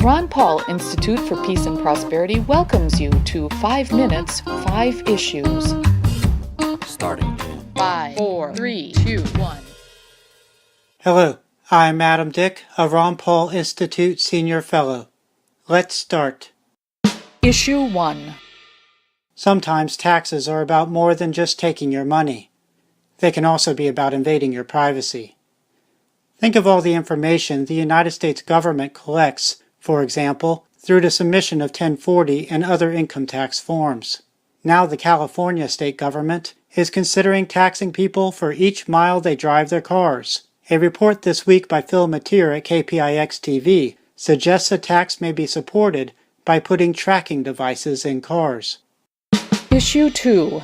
Ron Paul Institute for Peace and Prosperity welcomes you to 5 Minutes, 5 Issues. Starting in 5, 4, 3, 2, 1. Hello, I'm Adam Dick, a Ron Paul Institute Senior Fellow. Let's start. Issue 1. Sometimes taxes are about more than just taking your money. They can also be about invading your privacy. Think of all the information the United States government collects, for example, through the submission of 1040 and other income tax forms. Now the California state government is considering taxing people for each mile they drive their cars. A report this week by Phil Mateer at KPIX-TV suggests a tax may be supported by putting tracking devices in cars. Issue 2.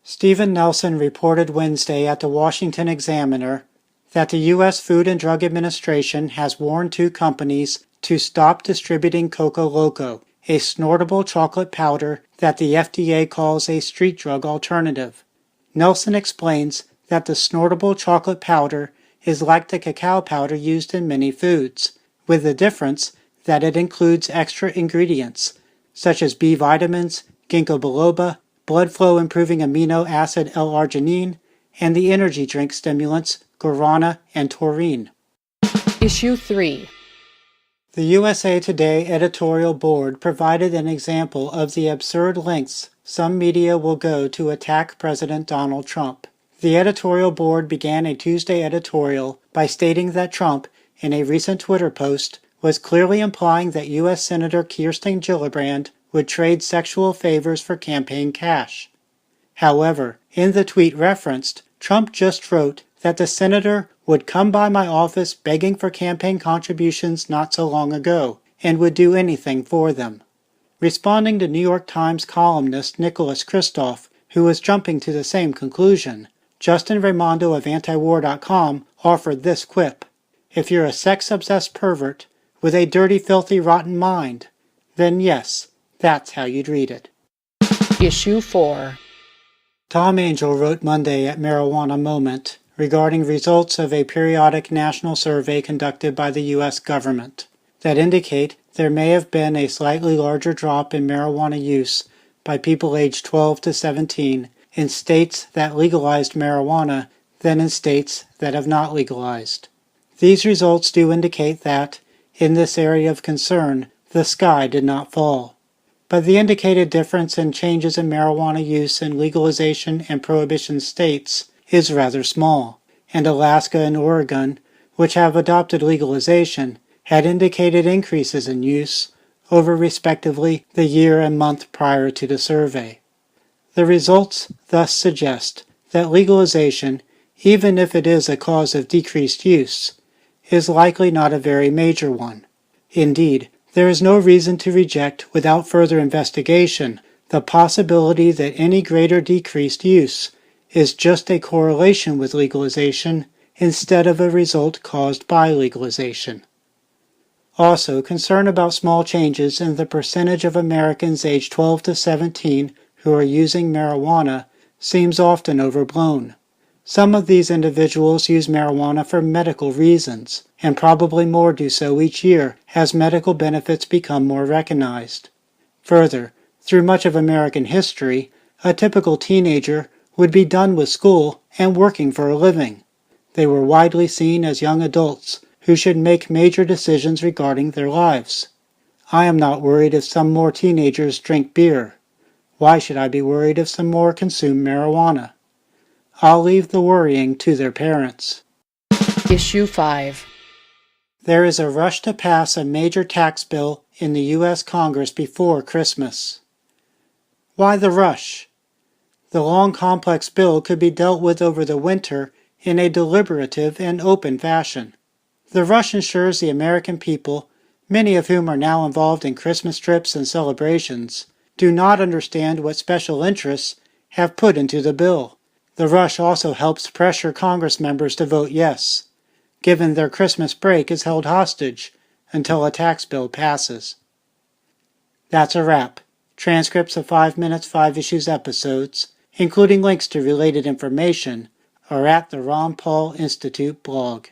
Stephen Nelson reported Wednesday at the Washington Examiner that the U.S. Food and Drug Administration has warned 2 companies to stop distributing Coco Loco, a snortable chocolate powder that the FDA calls a street drug alternative. Nelson explains that the snortable chocolate powder is like the cacao powder used in many foods, with the difference that it includes extra ingredients, such as B vitamins, ginkgo biloba, blood flow improving amino acid L-arginine, and the energy drink stimulants guarana and taurine. Issue 3. The USA Today editorial board provided an example of the absurd lengths some media will go to attack President Donald Trump. The editorial board began a Tuesday editorial by stating that Trump, in a recent Twitter post, was clearly implying that U.S. Senator Kirsten Gillibrand would trade sexual favors for campaign cash. However, in the tweet referenced, Trump just wrote that the senator would come by my office begging for campaign contributions not so long ago, and would do anything for them. Responding to New York Times columnist Nicholas Kristof, who was jumping to the same conclusion, Justin Raimondo of Antiwar.com offered this quip: "If you're a sex-obsessed pervert with a dirty, filthy, rotten mind, then yes, that's how you'd read it." Issue 4. Tom Angel wrote Monday at Marijuana Moment regarding results of a periodic national survey conducted by the U.S. government that indicate there may have been a slightly larger drop in marijuana use by people aged 12 to 17 in states that legalized marijuana than in states that have not legalized. These results do indicate that, in this area of concern, the sky did not fall. But the indicated difference in changes in marijuana use in legalization and prohibition states is rather small, and Alaska and Oregon, which have adopted legalization, had indicated increases in use over respectively the year and month prior to the survey. The results thus suggest that legalization, even if it is a cause of decreased use, is likely not a very major one. Indeed, there is no reason to reject without further investigation the possibility that any greater decreased use is just a correlation with legalization instead of a result caused by legalization. Also, concern about small changes in the percentage of Americans aged 12 to 17 who are using marijuana seems often overblown. Some of these individuals use marijuana for medical reasons, and probably more do so each year as medical benefits become more recognized. Further, through much of American history, a typical teenager would be done with school and working for a living. They were widely seen as young adults who should make major decisions regarding their lives. I am not worried if some more teenagers drink beer. Why should I be worried if some more consume marijuana? I'll leave the worrying to their parents. Issue 5. There is a rush to pass a major tax bill in the U.S. Congress before Christmas. Why the rush? The long, complex bill could be dealt with over the winter in a deliberative and open fashion. The rush ensures the American people, many of whom are now involved in Christmas trips and celebrations, do not understand what special interests have put into the bill. The rush also helps pressure Congress members to vote yes, given their Christmas break is held hostage until a tax bill passes. That's a wrap. Transcripts of 5 Minutes, 5 Issues episodes, including links to related information, are at the Ron Paul Institute blog.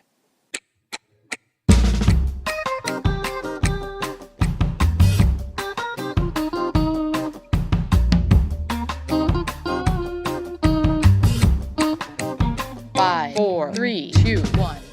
4, 3, 2, 1.